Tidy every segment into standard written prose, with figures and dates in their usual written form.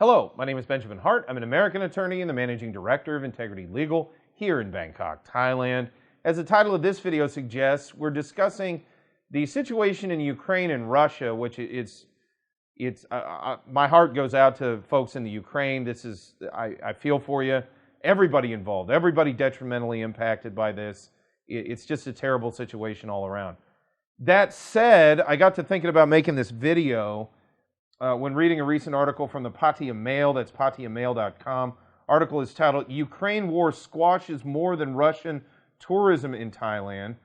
Hello, my name is Benjamin Hart. I'm an American attorney and the Managing Director of Integrity Legal here in Bangkok, Thailand. As the title of this video suggests, we're discussing the situation in Ukraine and Russia, which my heart goes out to folks in the Ukraine. I feel for you. Everybody involved, everybody detrimentally impacted by this. It's just a terrible situation all around. That said, I got to thinking about making this video when reading a recent article from the Pattaya Mail. That's pattayamail.com. Article is titled, "Ukraine War Squashes More Than Russian Tourism in Thailand."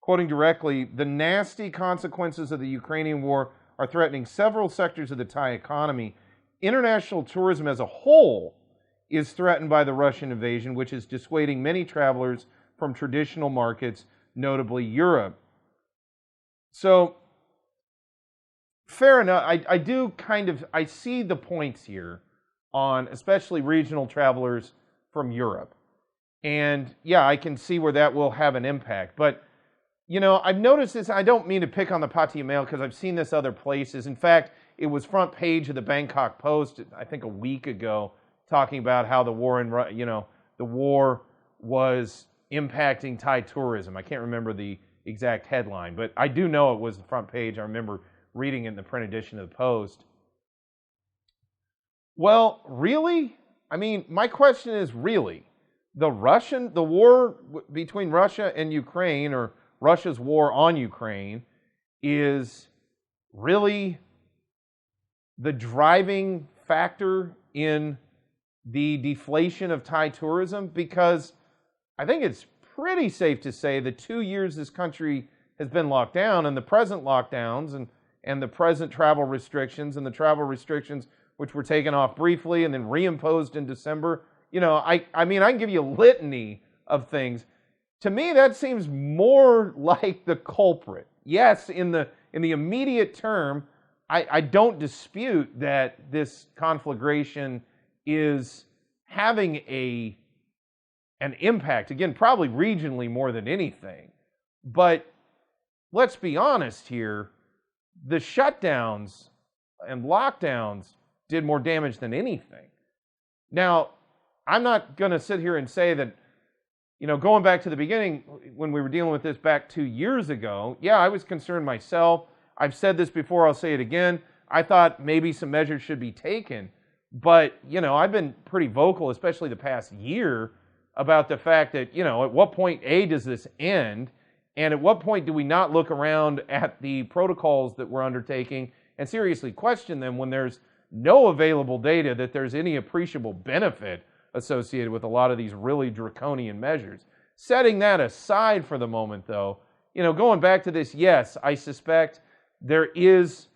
Quoting directly, "The nasty consequences of the Ukrainian war are threatening several sectors of the Thai economy. International tourism as a whole is threatened by the Russian invasion, which is dissuading many travelers from traditional markets, notably Europe." So, fair enough. I see the points here on especially regional travelers from Europe. And yeah, I can see where that will have an impact. But, you know, I've noticed this. I don't mean to pick on the Pattaya Mail because I've seen this other places. In fact, it was front page of the Bangkok Post, I think a week ago, talking about how the war was impacting Thai tourism. I can't remember the exact headline, but I do know it was the front page. I remember reading it in the print edition of the Post. Well, really? I mean, my question is really, the war between Russia and Ukraine, or Russia's war on Ukraine, is really the driving factor in the deflation of Thai tourism? Because I think it's pretty safe to say the 2 years this country has been locked down, and the present lockdowns and the present travel restrictions, and the travel restrictions which were taken off briefly and then reimposed in December. You know, I mean, I can give you a litany of things. To me, that seems more like the culprit. Yes, in the immediate term, I don't dispute that this conflagration is having an impact, again, probably regionally more than anything. But let's be honest here, the shutdowns and lockdowns did more damage than anything. Now, I'm not going to sit here and say that, you know, going back to the beginning, when we were dealing with this back 2 years ago, yeah, I was concerned myself. I've said this before, I'll say it again. I thought maybe some measures should be taken. But, you know, I've been pretty vocal, especially the past year, about the fact that, you know, at what point, does this end? And at what point do we not look around at the protocols that we're undertaking and seriously question them when there's no available data that there's any appreciable benefit associated with a lot of these really draconian measures? Setting that aside for the moment, though, you know, going back to this, yes, I suspect there is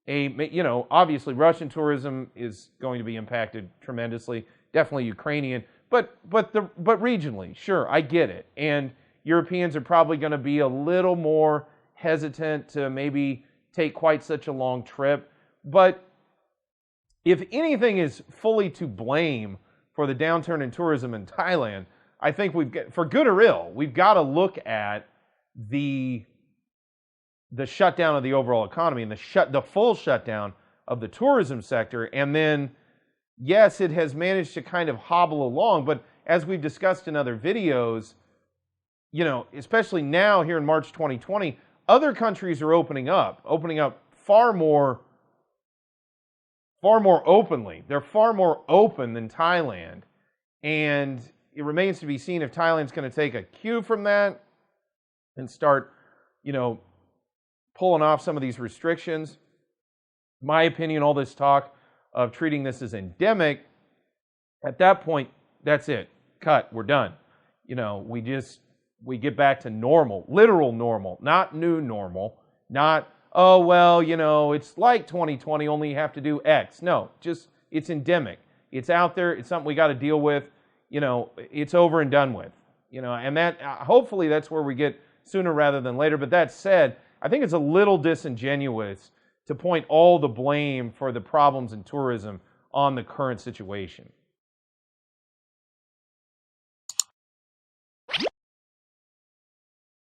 obviously Russian tourism is going to be impacted tremendously, definitely Ukrainian, but regionally, sure, I get it. And Europeans are probably going to be a little more hesitant to maybe take quite such a long trip. But if anything is fully to blame for the downturn in tourism in Thailand, I think for good or ill, we've got to look at the shutdown of the overall economy and the full shutdown of the tourism sector. And then, yes, it has managed to kind of hobble along, but as we've discussed in other videos, you know, especially now here in March 2020, other countries are opening up far more openly. They're far more open than Thailand. And it remains to be seen if Thailand's going to take a cue from that and start, you know, pulling off some of these restrictions. In my opinion, all this talk of treating this as endemic, at that point, that's it. Cut. We're done. You know, we get back to normal, literal normal, not new normal, not, oh, well, you know, it's like 2020, only you have to do X. No, just, it's endemic. It's out there. It's something we got to deal with. You know, it's over and done with. You know, and that, hopefully that's where we get sooner rather than later. But that said, I think it's a little disingenuous to point all the blame for the problems in tourism on the current situation.